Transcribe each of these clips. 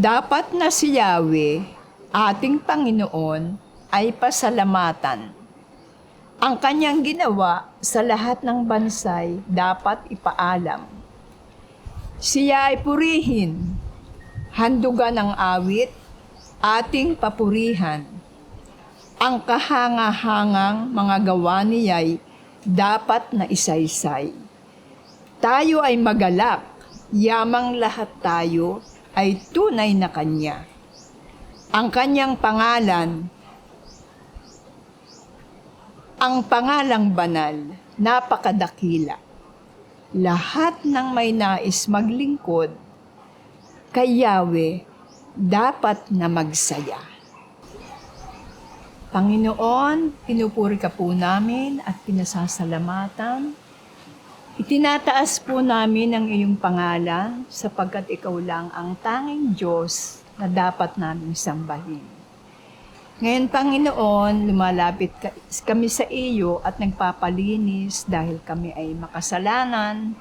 Dapat na si Yahweh, ating Panginoon, ay pasalamatan. Ang kanyang ginawa sa lahat ng bansay dapat ipaalam. Siya ay purihin, handugan ng awit, ating papurihan. Ang kahanga-hangang mga gawa niya'y dapat na isaysay. Tayo ay magalak, yamang lahat tayo ay tunay na kanya. Ang kanyang pangalan, ang pangalang banal, napakadakila. Lahat ng may nais maglingkod kay Yahweh dapat na magsaya. Panginoon, pinupuri ka po namin at pinasasalamatan. Itinataas po namin ang iyong pangalan sapagkat ikaw lang ang tanging Diyos na dapat namin sambahin. Ngayon, Panginoon, lumalapit kami sa iyo at nagpapalinis dahil kami ay makasalanan.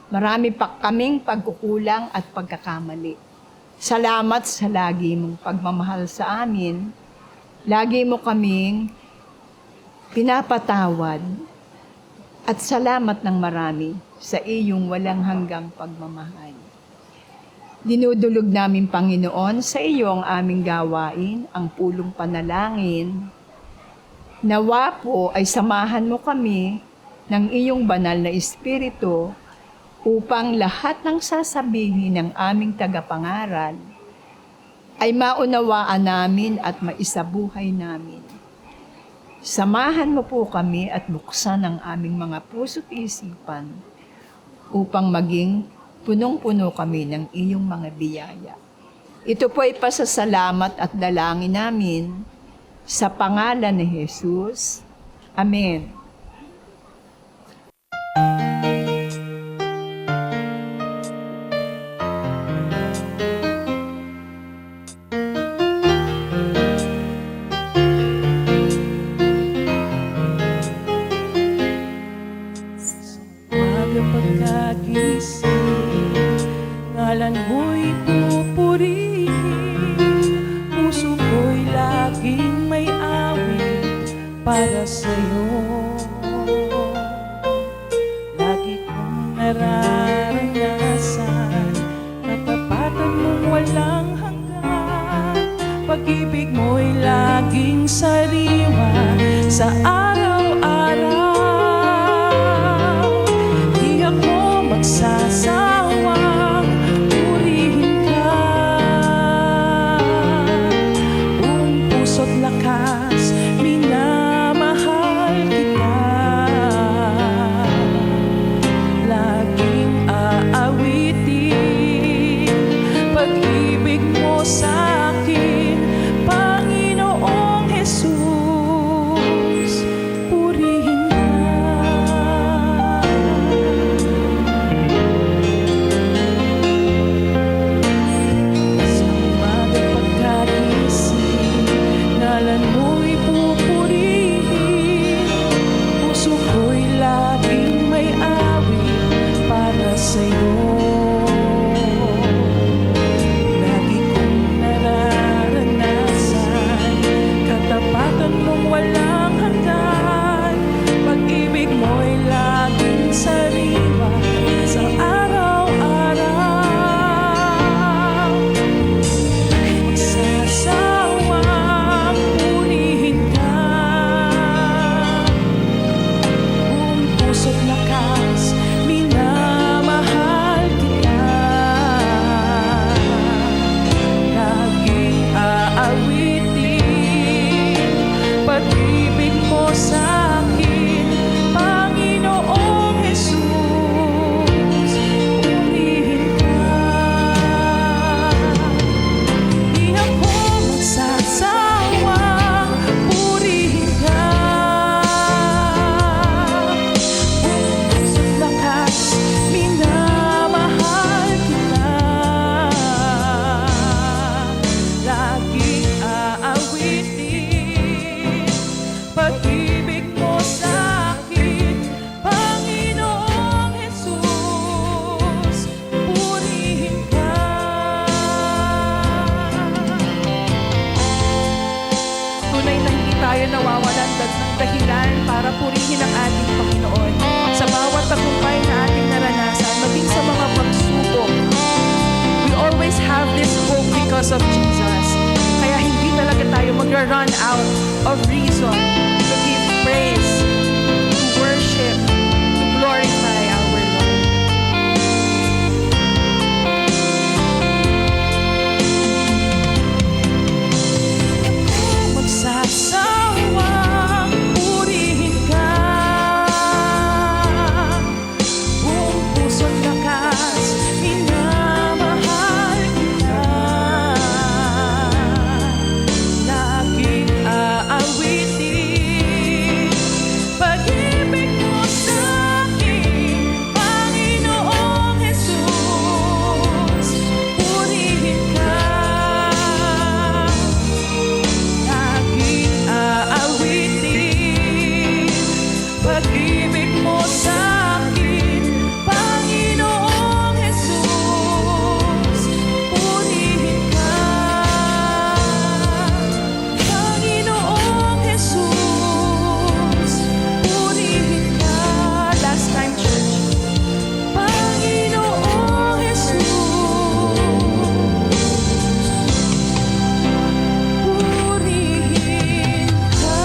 Marami pa kaming pagkukulang at pagkakamali. Salamat sa lagi mong pagmamahal sa amin. Lagi mo kaming pinapatawad. At salamat ng marami sa iyong walang hanggang pagmamahal. Dinudulog namin, Panginoon, sa iyo ang aming gawain, ang pulong panalangin. Nawa po ay samahan mo kami ng iyong banal na Espiritu upang lahat ng sasabihin ng aming tagapangaral ay maunawaan namin at maisabuhay namin. Samahan mo po kami at buksan ang aming mga puso't isipan upang maging punong-puno kami ng iyong mga biyaya. Ito po ay pasasalamat at dalangin namin sa pangalan ni Jesus. Amen. Pagkagising, ngalan mo'y pupurihin, puso ko'y laging may awit para sa'yo. Lagi kong nararanasan, katapatan mong walang hanggan, pag-ibig mo'y laging sariwa sa araw-araw. Magsasawang purihin ka, buong puso't lakas, minamahal kita. Laging aawitin pag-ibig mo sa akin, Panginoong Jesus. Tunay na hindi tayo nawawalan ng dahilan para purihin ang ating Panginoon. Sa bawat tagumpay na ating naranasan, maging sa mga pagsubok, we always have this hope because of Jesus. Kaya hindi talaga tayo magra-run out of reason to give praise, to worship, to glorify our Lord. Magsasawang purihin ka, buong puso't lakas, minamahal kita. Laging aawitin pag-ibig mo sa'kin, Panginoong Jesus. Purihin ka, laging aawitin pag-ibig mo sa'kin, Panginoong Jesus. Purihin ka, Panginoong Jesus. Purihin ka. Last time, church. Panginoong Jesus. Purihin ka.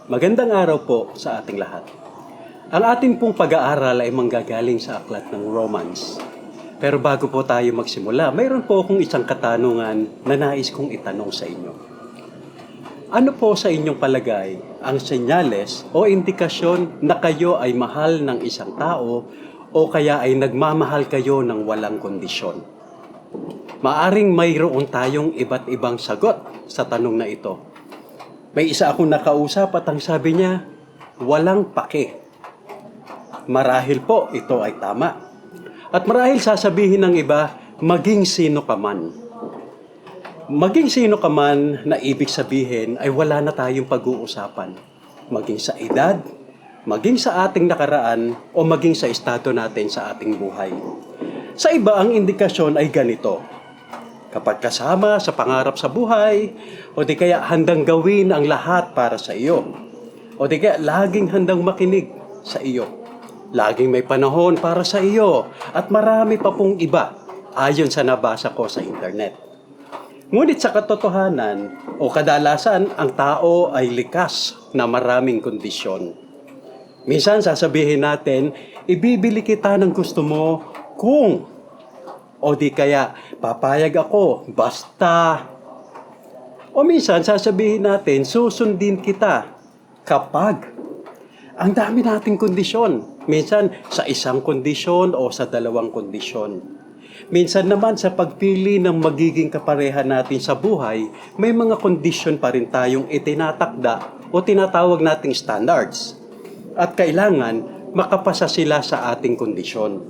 Magandang araw po sa ating lahat. Ang ating pong pag-aaral ay manggagaling sa aklat ng Romans. Pero bago po tayo magsimula, mayroon po akong isang katanungan na nais kong itanong sa inyo. Ano po sa inyong palagay ang senyales o indikasyon na kayo ay mahal ng isang tao o kaya ay nagmamahal kayo ng walang kondisyon? Maaring mayroon tayong iba't ibang sagot sa tanong na ito. May isa akong nakausap at ang sabi niya, walang pake. Marahil po ito ay tama. At marahil sasabihin ng iba, maging sino ka man. Maging sino ka man na ibig sabihin ay wala na tayong pag-uusapan. Maging sa edad, maging sa ating nakaraan, o maging sa estado natin sa ating buhay. Sa iba, ang indikasyon ay ganito. Kapag kasama sa pangarap sa buhay, o di kaya handang gawin ang lahat para sa iyo, o di kaya laging handang makinig sa iyo, laging may panahon para sa iyo, at marami pa pong iba ayon sa nabasa ko sa internet. Ngunit sa katotohanan o kadalasan, ang tao ay likas na maraming kondisyon. Minsan sasabihin natin, ibibili kita ng gusto mo kung, o di kaya papayag ako basta. O minsan sasabihin natin, susundin kita kapag. Ang dami nating kondisyon. Minsan sa isang kondisyon o sa dalawang kondisyon. Minsan naman sa pagpili ng magiging kapareha natin sa buhay, may mga kondisyon pa rin tayong itinatakda o tinatawag nating standards. At kailangan makapasa sila sa ating kondisyon.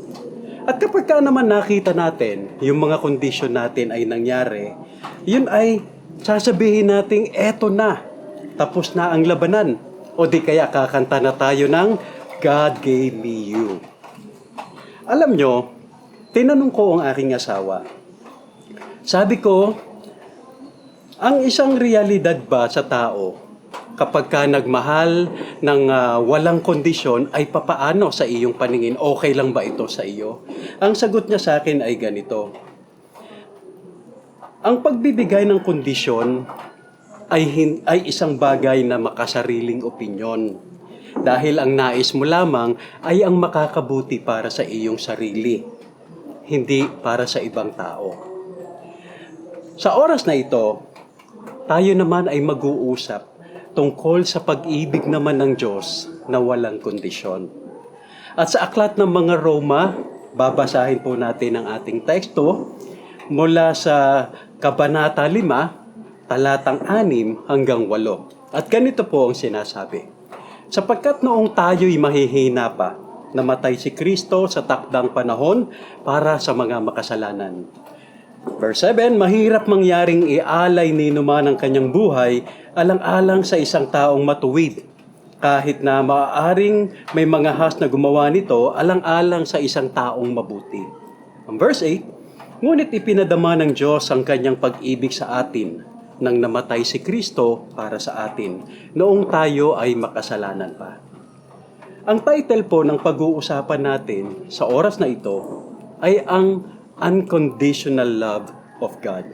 At kapag ka naman nakita natin, yung mga kondisyon natin ay nangyari, yun ay sasabihin natin, eto na, tapos na ang labanan. O di kaya kakanta na tayo ng God gave me you. Alam nyo, tinanong ko ang aking asawa. Sabi ko, ang isang realidad ba sa tao, kapag ka nagmahal ng walang kondisyon, ay papaano sa iyong paningin? Okay lang ba ito sa iyo? Ang sagot niya sa akin ay ganito. Ang pagbibigay ng kondisyon ay isang bagay na makasariling opinyon. Dahil ang nais mo lamang ay ang makakabuti para sa iyong sarili, hindi para sa ibang tao. Sa oras na ito, tayo naman ay mag-uusap tungkol sa pag-ibig naman ng Diyos na walang kondisyon. At sa aklat ng mga Roma, babasahin po natin ang ating teksto mula sa Kabanata 5, talatang 6 hanggang 8. At ganito po ang sinasabi. Sapagkat noong tayo'y mahihina pa, namatay si Kristo sa takdang panahon para sa mga makasalanan. Verse 7, mahirap mangyaring ialay ni numan ang kanyang buhay alang-alang sa isang taong matuwid. Kahit na maaaring may mga has na gumawa nito alang-alang sa isang taong mabuti. Ang verse 8, Ngunit ipinadama ng Diyos ang kanyang pag-ibig sa atin nang namatay si Kristo para sa atin noong tayo ay makasalanan pa. Ang title po ng pag-uusapan natin sa oras na ito ay ang Unconditional Love of God.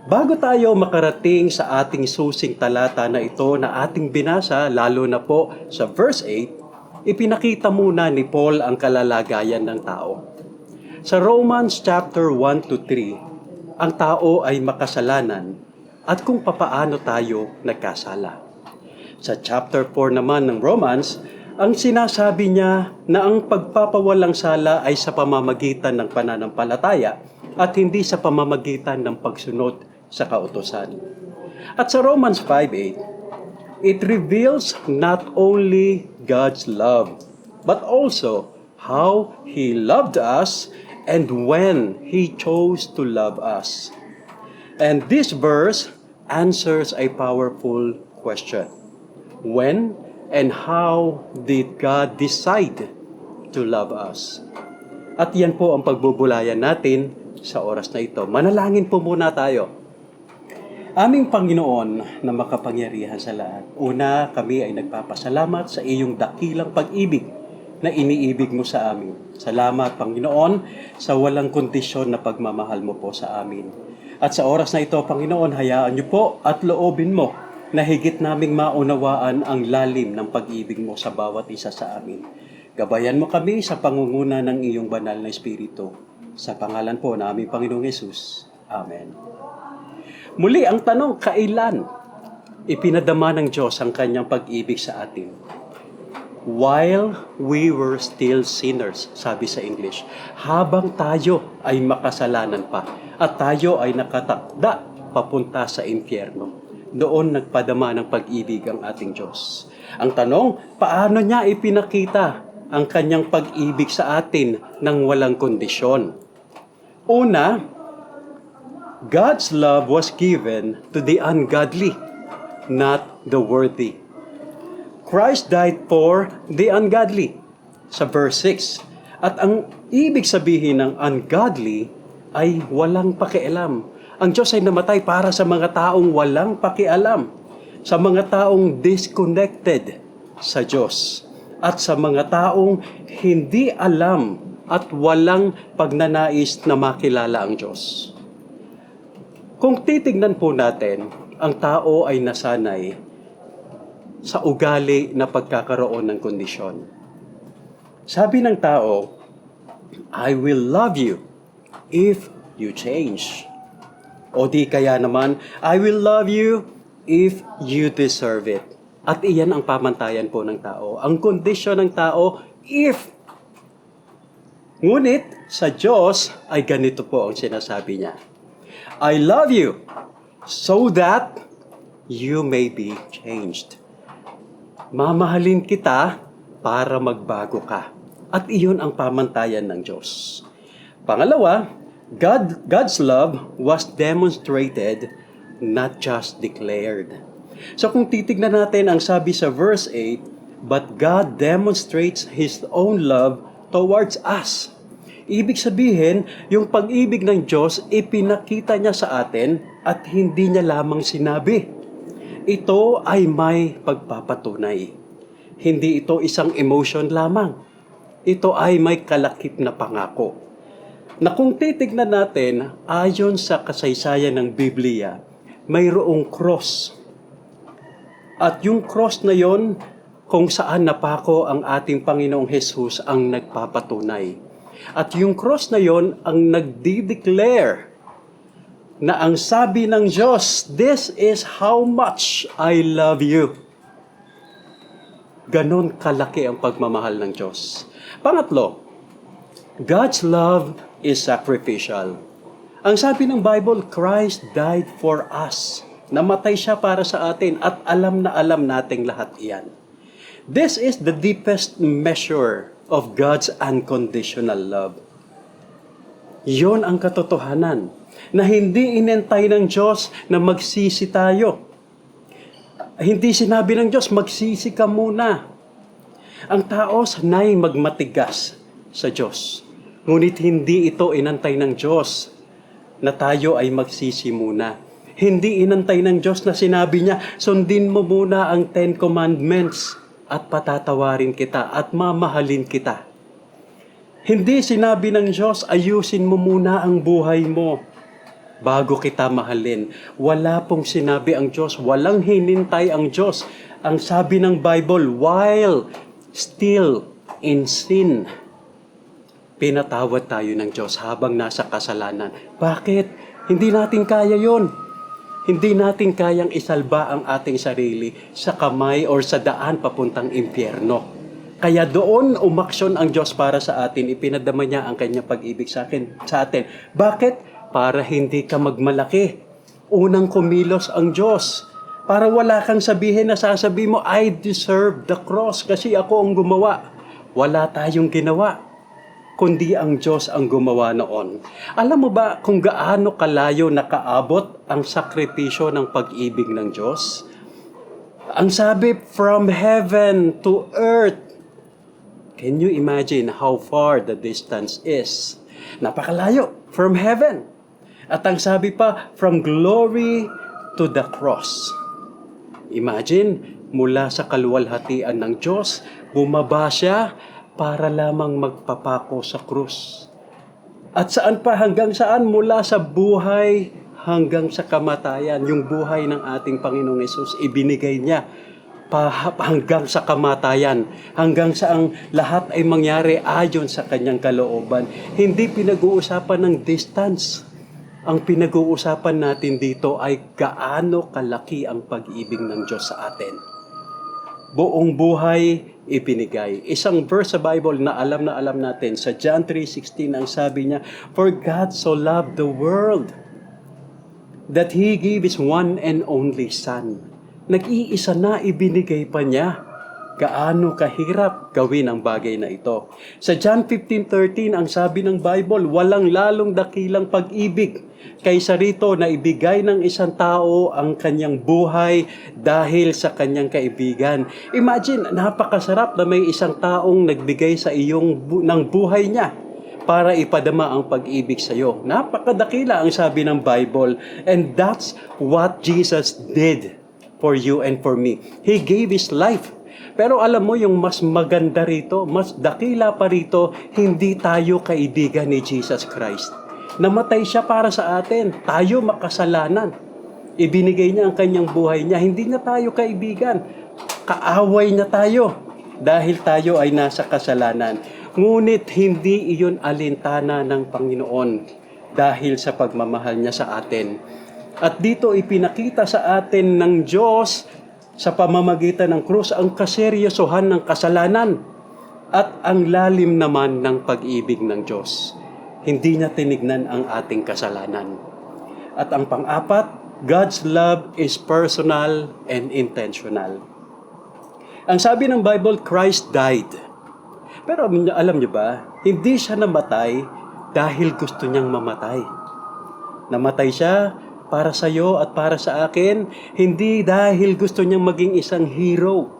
Bago tayo makarating sa ating susing talata na ito na ating binasa, lalo na po sa verse 8, ipinakita muna ni Paul ang kalalagayan ng tao. Sa Romans chapter 1 to 3, ang tao ay makasalanan at kung papaano tayo nagkasala. Sa chapter 4 naman ng Romans, ang sinasabi niya na ang pagpapawalang sala ay sa pamamagitan ng pananampalataya at hindi sa pamamagitan ng pagsunod sa kautusan. At sa Romans 5:8, it reveals not only God's love, but also how He loved us and when He chose to love us. And this verse answers a powerful question. When and how did God decide to love us? At yan po ang pagbubulayan natin sa oras na ito. Manalangin po muna tayo. Aming Panginoon na makapangyarihan sa lahat, una, kami ay nagpapasalamat sa iyong dakilang pag-ibig na iniibig mo sa amin. Salamat, Panginoon, sa walang kondisyon na pagmamahal mo po sa amin. At sa oras na ito, Panginoon, hayaan niyo po at loobin mo na higit naming maunawaan ang lalim ng pag-ibig mo sa bawat isa sa amin. Gabayan mo kami sa pangunguna ng iyong banal na Espiritu. Sa pangalan po na aming Panginoong Yesus. Amen. Muli ang tanong, kailan ipinadama ng Diyos ang kanyang pag-ibig sa atin? While we were still sinners, sabi sa English. Habang tayo ay makasalanan pa at tayo ay nakatakda papunta sa impyerno. Doon nagpadama ng pag-ibig ang ating Diyos. Ang tanong, paano niya ipinakita ang kanyang pag-ibig sa atin nang walang kondisyon? Una, God's love was given to the ungodly, not the worthy. Christ died for the ungodly, sa verse 6. At ang ibig sabihin ng ungodly ay walang pakialam. Ang Diyos ay namatay para sa mga taong walang pakialam, sa mga taong disconnected sa Diyos, at sa mga taong hindi alam at walang pagnanais na makilala ang Diyos. Kung titignan po natin, ang tao ay nasanay sa ugali na pagkakaroon ng kondisyon. Sabi ng tao, I will love you if you change. O di kaya naman, I will love you if you deserve it. At iyan ang pamantayan po ng tao. Ang kondisyon ng tao, if. Ngunit sa Diyos ay ganito po ang sinasabi niya. I love you so that you may be changed. Mamahalin kita para magbago ka. At iyon ang pamantayan ng Diyos. Pangalawa, God's love was demonstrated, not just declared. So kung titignan natin ang sabi sa verse 8, but God demonstrates His own love towards us. Ibig sabihin, yung pag-ibig ng Diyos, ipinakita niya sa atin at hindi niya lamang sinabi. Ito ay may pagpapatunay. Hindi ito isang emotion lamang. Ito ay may kalakip na pangako. Na kung titignan natin, ayon sa kasaysayan ng Biblia, mayroong cross. At yung cross na yon, kung saan napako ang ating Panginoong Jesus ang nagpapatunay. At yung cross na yon ang nagdi-declare na ang sabi ng Diyos, this is how much I love you. Ganon kalaki ang pagmamahal ng Diyos. Pangatlo, God's love is sacrificial. Ang sabi ng Bible, Christ died for us. Namatay siya para sa atin at alam na alam nating lahat iyan. This is the deepest measure of God's unconditional love. Yon ang katotohanan na hindi inentay ng Diyos na magsisi tayo. Hindi sinabi ng Diyos, magsisi ka muna. Ang tao sanay magmatigas sa Diyos. Ngunit hindi ito inantay ng Diyos na tayo ay magsisi muna. Hindi inantay ng Diyos na sinabi niya, sundin mo muna ang 10 Commandments at patatawarin kita at mamahalin kita. Hindi sinabi ng Diyos, ayusin mo muna ang buhay mo bago kita mahalin. Wala pong sinabi ang Diyos, walang hinintay ang Diyos. Ang sabi ng Bible, while still in sin, pinatawad tayo ng Diyos habang nasa kasalanan. Bakit? Hindi natin kaya yon. Hindi natin kayang isalba ang ating sarili sa kamay or sa daan papuntang impyerno. Kaya doon umaksyon ang Diyos para sa atin. Ipinadama niya ang kanyang pag-ibig sa atin. Bakit? Para hindi ka magmalaki. Unang kumilos ang Diyos. Para wala kang sabihin na sasabi mo, I deserve the cross kasi ako ang gumawa. Wala tayong ginawa, kundi ang Diyos ang gumawa noon. Alam mo ba kung gaano kalayo nakaabot ang sakripisyo ng pag-ibig ng Diyos? Ang sabi, from heaven to earth. Can you imagine how far the distance is? Napakalayo, from heaven. At ang sabi pa, from glory to the cross. Imagine, mula sa kaluwalhatian ng Diyos, bumaba siya para lamang magpapako sa krus. At saan pa, hanggang saan? Mula sa buhay hanggang sa kamatayan. Yung buhay ng ating Panginoong Hesus, ibinigay niya hanggang sa kamatayan. Hanggang sa ang lahat ay mangyari ayon sa kanyang kalooban. Hindi pinag-uusapan ng distance. Ang pinag-uusapan natin dito ay gaano kalaki ang pag-ibig ng Diyos sa atin. Buong buhay ipinigay. Isang verse sa Bible na alam natin. Sa John 3:16 ang sabi niya, for God so loved the world that He gave His one and only Son. Nag-iisa na, ibinigay pa niya. Gaano kahirap gawin ang bagay na ito. Sa John 15:13 ang sabi ng Bible, walang lalong dakilang pag-ibig kaysa rito na ibigay ng isang tao ang kanyang buhay dahil sa kanyang kaibigan. Imagine, napakasarap na may isang taong nagbigay sa ng buhay niya para ipadama ang pag-ibig sa iyo. Napakadakila ang sabi ng Bible, and that's what Jesus did for you and for me. He gave His life. Pero alam mo, yung mas maganda rito, mas dakila pa rito, hindi tayo kaibigan ni Jesus Christ. Namatay siya para sa atin. Tayo makasalanan. Ibinigay niya ang kanyang buhay niya. Hindi na tayo kaibigan. Kaaway na tayo dahil tayo ay nasa kasalanan. Ngunit hindi iyon alintana ng Panginoon dahil sa pagmamahal niya sa atin. At dito ipinakita sa atin ng Diyos sa pamamagitan ng krus ang kaseryosohan ng kasalanan at ang lalim naman ng pag-ibig ng Diyos. Hindi niya tinignan ang ating kasalanan. At ang pang-apat, God's love is personal and intentional. Ang sabi ng Bible, Christ died. Pero alam niyo ba, hindi siya namatay dahil gusto niyang mamatay. Namatay siya para sa iyo at para sa akin, hindi dahil gusto niyang maging isang hero.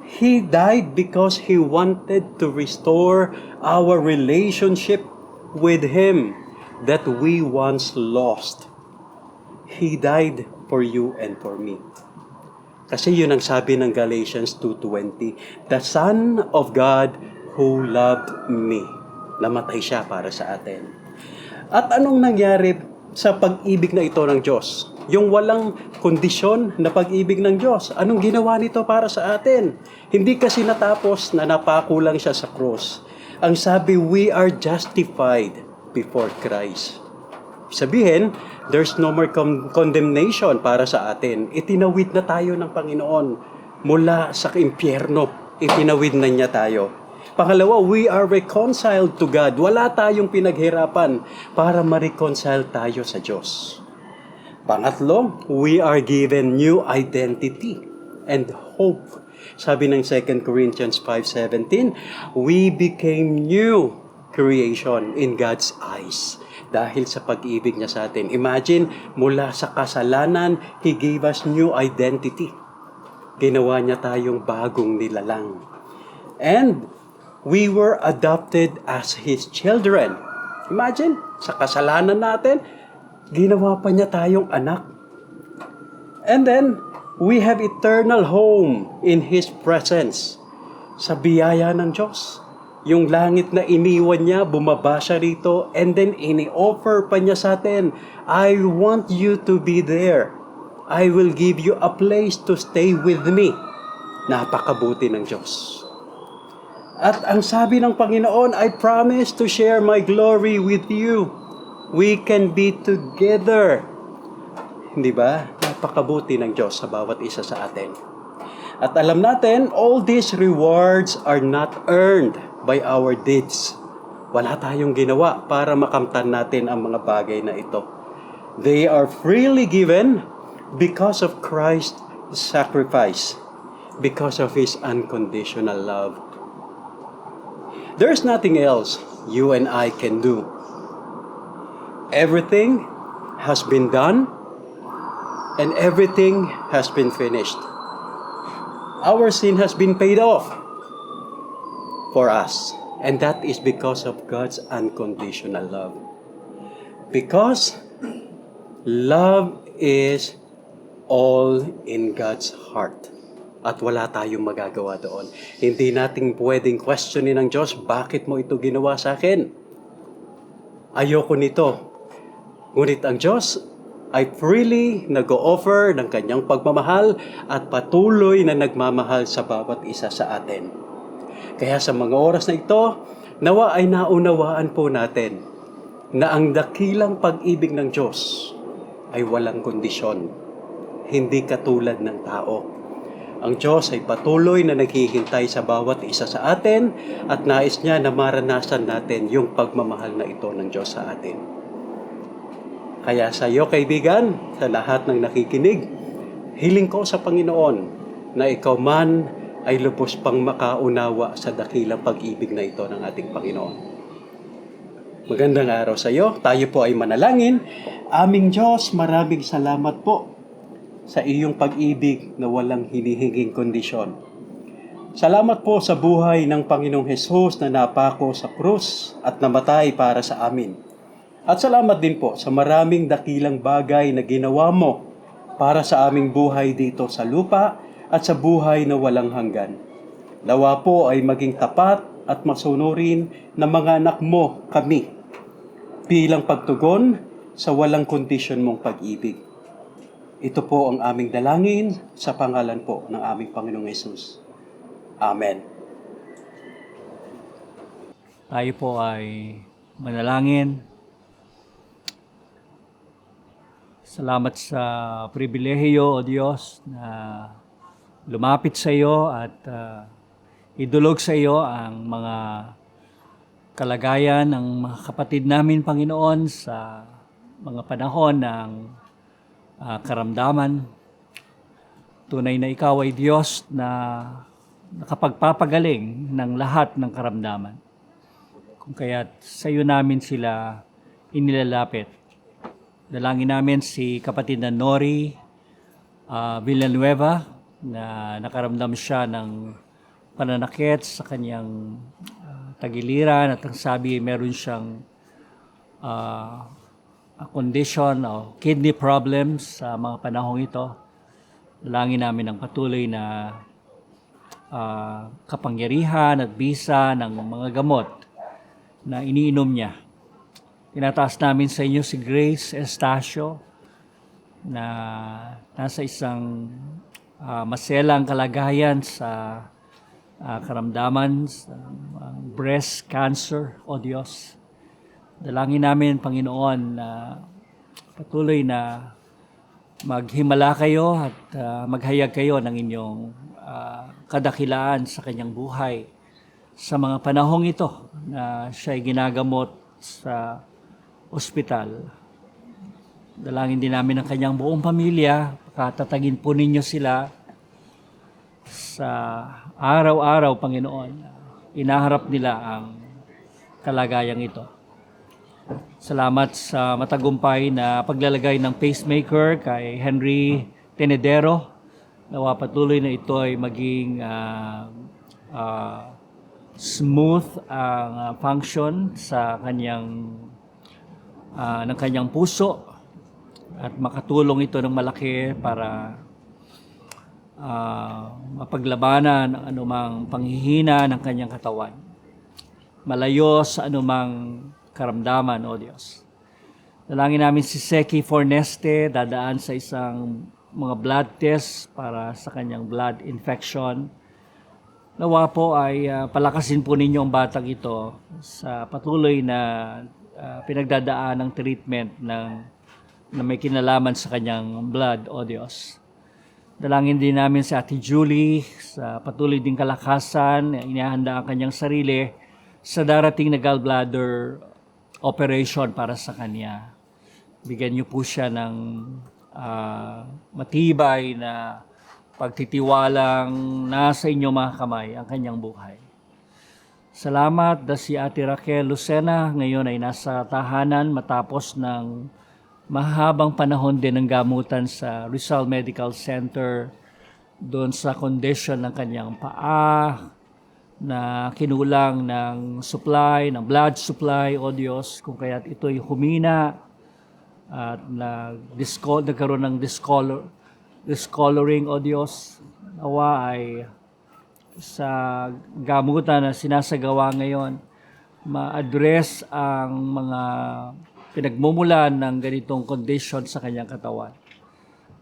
He died because He wanted to restore our relationship with Him that we once lost. He died for you and for me. Kasi yun ang sabi ng Galatians 2:20, the Son of God who loved me. Namatay siya para sa atin. At anong nangyari sa pag-ibig na ito ng Diyos? Yung walang kondisyon na pag-ibig ng Diyos. Anong ginawa nito para sa atin? Hindi kasi natapos na napako lang siya sa cross. Ang sabi, we are justified before Christ. Sabihin, there's no more condemnation para sa atin. Itinawid na tayo ng Panginoon mula sa impyerno. Itinawid na niya tayo. Pangalawa, we are reconciled to God. Wala tayong pinaghirapan para ma-reconcile tayo sa Diyos. Pangatlo, we are given new identity and hope. Sabi ng 2 Corinthians 5:17, we became new creation in God's eyes dahil sa pag-ibig niya sa atin. Imagine, mula sa kasalanan, He gave us new identity. Ginawa niya tayong bagong nilalang. And we were adopted as His children. Imagine, sa kasalanan natin, ginawa pa niya tayong anak. And then, we have eternal home in His presence. Sa biyaya ng Diyos. Yung langit na iniwan niya, bumaba siya rito, and then ini-offer pa niya sa atin, I want you to be there. I will give you a place to stay with me. Napakabuti ng Diyos. At ang sabi ng Panginoon, I promise to share my glory with you. We can be together. Hindi ba? Napakabuti ng Diyos sa bawat isa sa atin. At alam natin, all these rewards are not earned by our deeds. Wala tayong ginawa para makamtan natin ang mga bagay na ito. They are freely given because of Christ's sacrifice, because of His unconditional love. There's nothing else you and I can do. Everything has been done and everything has been finished. Our sin has been paid off for us. And that is because of God's unconditional love. Because love is all in God's heart. At wala tayong magagawa doon. Hindi natin pwedeng questionin ng Diyos, bakit mo ito ginawa sa akin? Ayoko nito. Ngunit ang Diyos ay freely nag-o-offer ng kanyang pagmamahal at patuloy na nagmamahal sa bawat isa sa atin. Kaya sa mga oras na ito, nawa ay naunawaan po natin na ang dakilang pag-ibig ng Diyos ay walang kondisyon. Hindi katulad ng tao. Ang Diyos ay patuloy na naghihintay sa bawat isa sa atin at nais niya na maranasan natin yung pagmamahal na ito ng Diyos sa atin. Kaya sa iyo, kaibigan, sa lahat ng nakikinig, hiling ko sa Panginoon na ikaw man ay lubos pang makaunawa sa dakilang pag-ibig na ito ng ating Panginoon. Magandang araw sa iyo. Tayo po ay manalangin. Aming Diyos, maraming salamat po sa iyong pag-ibig na walang hinihinging kondisyon. Salamat po sa buhay ng Panginoong Hesus na napako sa krus at namatay para sa amin. At salamat din po sa maraming dakilang bagay na ginawa mo para sa aming buhay dito sa lupa at sa buhay na walang hanggan. Nawa po ay maging tapat at masunurin ng mga anak mo kami bilang pagtugon sa walang kondisyon mong pag-ibig. Ito po ang aming dalangin sa pangalan po ng aming Panginoong Hesus. Amen. Tayo po ay manalangin. Salamat sa pribilehiyo, O Diyos, na lumapit sa iyo at idulog sa iyo ang mga kalagayan ng mga kapatid namin, Panginoon, sa mga panahon ng karamdaman. Tunay na ikaw ay Diyos na nakapagpapagaling ng lahat ng karamdaman. Kung kaya't sa iyo namin sila inilalapit. Dalangin namin si kapatid na Nori Villanueva na nakaramdam siya ng pananakit sa kanyang tagiliran at ang sabi meron siyang condition o kidney problems sa mga panahong ito. Dalangin namin ang patuloy na kapangyarihan at bisa ng mga gamot na iniinom niya. Tinataas namin sa inyo si Grace Estacio na nasa isang maselang kalagayan sa karamdaman sa breast cancer, O Diyos. Dalangin namin, Panginoon, na patuloy na maghimala kayo at maghayag kayo ng inyong kadakilaan sa kanyang buhay sa mga panahong ito na siya ay ginagamot sa ospital. Dalangin din namin ang kanyang buong pamilya, katatagin po ninyo sila sa araw-araw, Panginoon. Inaharap nila ang kalagayang ito. Salamat sa matagumpay na paglalagay ng pacemaker kay Henry Tenedero. Nawa patuloy na ito ay maging smooth ang function sa kanyang ng kanyang puso at makatulong ito ng malaki para mapaglabanan ang anumang panghihina ng kanyang katawan. Malayo sa anumang karamdaman, O Diyos. Dalangin namin si Seki Forneste, dadaan sa isang mga blood test para sa kanyang blood infection. Nawa po ay palakasin po ninyo ang batang ito sa patuloy na pinagdadaan ng treatment na may kinalaman sa kanyang blood, O Diyos. Dalangin din namin si Ate Julie sa patuloy ding kalakasan, inihanda ang kanyang sarili sa darating na gallbladder operation para sa kanya. Bigyan niyo po siya ng matibay na pagtitiwalang nasa inyo mga kamay ang kanyang buhay. Salamat na si Ate Raquel Lucena ngayon ay nasa tahanan matapos ng mahabang panahon din ng gamutan sa Rizal Medical Center doon sa condition ng kanyang paa na kinulang ng supply, ng blood supply, O Diyos, kung kaya't ito'y humina at nagkaroon ng discoloring, O Diyos. Nawa ay sa gamutan na sinasagawa ngayon, ma-address ang mga pinagmumulan ng ganitong condition sa kanyang katawan.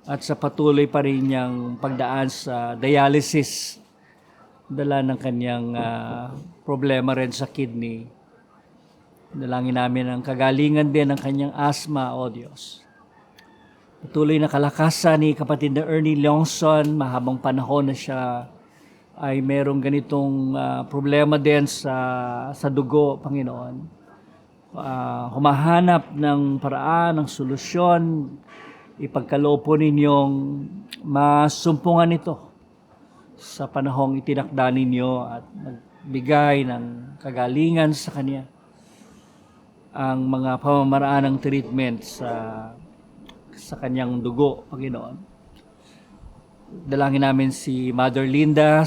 At sa patuloy pa rin niyang pagdaan sa dialysis, dala ng kanyang problema rin sa kidney. Dalangin namin ang kagalingan din ng kanyang asthma, O Diyos. Patuloy na kalakasan ni kapatid na Ernie Longson, mahabang panahon na siya ay merong ganitong problema din sa dugo, Panginoon. Humahanap ng paraan, ng solusyon, ipagkaloob po ninyong masumpungan ito sa panahong itinakda ninyo at magbigay ng kagalingan sa kanya ang mga pamamaraan ng treatment sa kanyang dugo, Panginoon. Dalangin namin si Mother Linda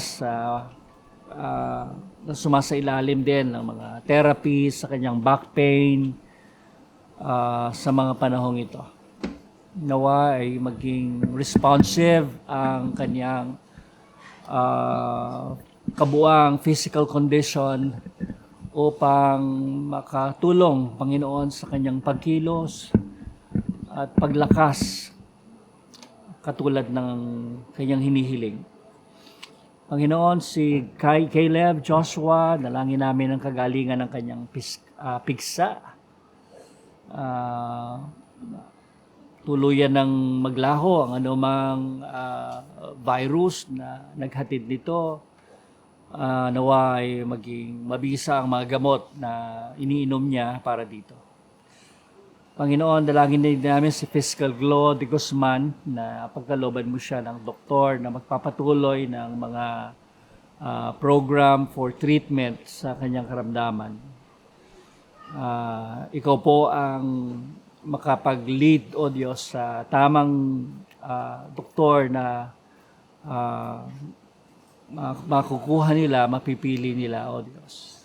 na sumasailalim din ng mga therapy sa kanyang back pain sa mga panahong ito. Nawa ay maging responsive ang kanyang kabuang physical condition upang makatulong, Panginoon, sa kanyang pagkilos at paglakas katulad ng kanyang hinihiling. Panginoon, si Caleb Joshua, dalangin namin ang kagalingan ng kanyang pigsa. Tuluyan ng maglaho ang anumang virus na naghatid nito. Nawa ay maging mabisa ang mga gamot na iniinom niya para dito. Panginoon, dalangin din namin si Fiscal Glo de Guzman na pagkalooban mo siya ng doktor na magpapatuloy ng mga program for treatment sa kanyang karamdaman. Ikaw po ang makapag-lead, O Diyos, sa tamang doktor na makukuha nila, mapipili nila, O Diyos.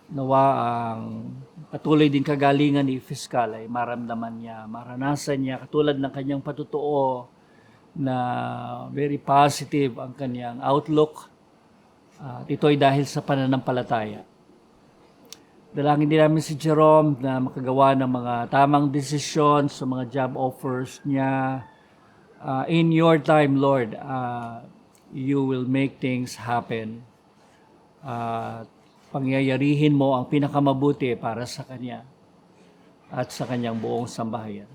Nawa ang patuloy din kagalingan ni Fiscal ay maramdaman niya, maranasan niya, katulad ng kanyang patutuo na very positive ang kanyang outlook. At ito ay dahil sa pananampalataya. Dalangin din namin si Jerome na makagawa ng mga tamang desisyon sa mga job offers niya. In your time, Lord, you will make things happen. Pangyayarihin mo ang pinakamabuti para sa kanya at sa kanyang buong sambahayan.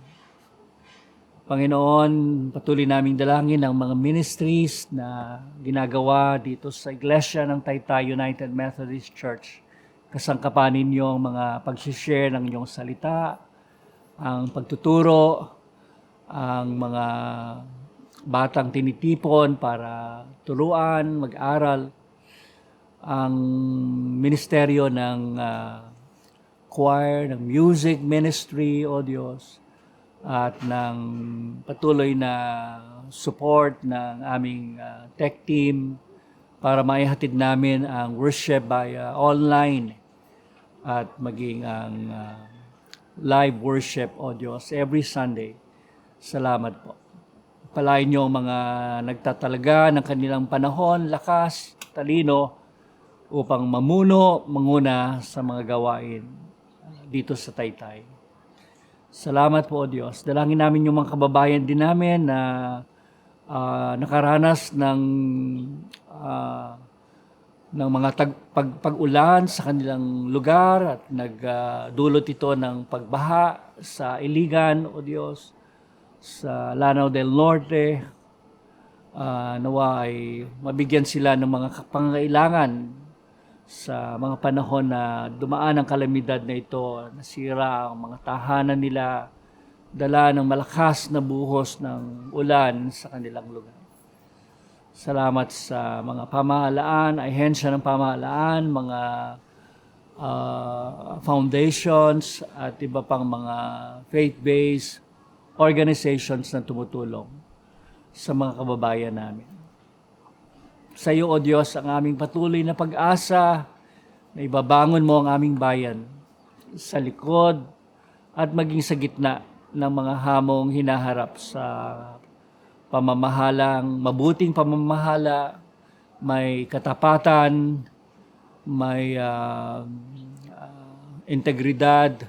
Panginoon, patuloy naming dalangin ang mga ministries na ginagawa dito sa Iglesia ng Taytay United Methodist Church. Kasangkapan ninyo ang mga pag-share ng inyong salita, ang pagtuturo, ang mga batang tinitipon para turuan, mag-aral, ang ministeryo ng choir, ng music ministry, O Diyos, at ng patuloy na support ng aming tech team para maihatid namin ang worship by online at maging ang live worship o Diyos every Sunday. Salamat po. Palain niyo ang mga nagtatalaga ng kanilang panahon, lakas, talino upang manguna sa mga gawain dito sa Taytay. Salamat po o Diyos. Dalangin namin yung mga kababayan din namin na nakaranas ng mga pag-ulan sa kanilang lugar at nagdulot ito ng pagbaha sa Iligan, o Diyos, sa Lanao del Norte. Nawa ay mabigyan sila ng mga pangangailangan sa mga panahon na dumaan ang kalamidad na ito, nasira ang mga tahanan nila, dala ng malakas na buhos ng ulan sa kanilang lugar. Salamat sa mga pamahalaan, ahensya ng pamahalaan, mga foundations at iba pang mga faith-based organizations na tumutulong sa mga kababayan namin. Sa iyo, O Diyos, ang aming patuloy na pag-asa na ibabangon mo ang aming bayan sa likod at maging sa gitna ng mga hamong hinaharap sa mabuting pamamahala, may katapatan, may integridad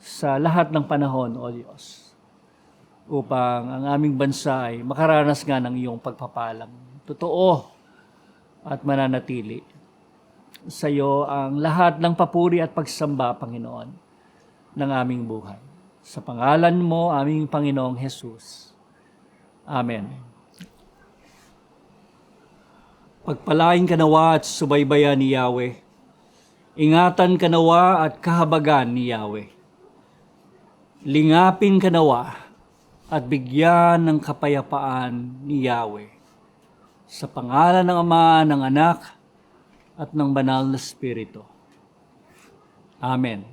sa lahat ng panahon, O Diyos, upang ang aming bansa ay makaranas nga ng iyong pagpapalang totoo at mananatili. Sa iyo ang lahat ng papuri at pagsamba, Panginoon, ng aming buhay. Sa pangalan mo, aming Panginoong Jesus. Amen. Pagpalain ka nawa at subaybayan ni Yahweh. Ingatan ka nawa at kahabagan ni Yahweh. Lingapin ka nawa at bigyan ng kapayapaan ni Yahweh. Sa pangalan ng Ama, ng Anak, at ng Banal na Espiritu. Amen.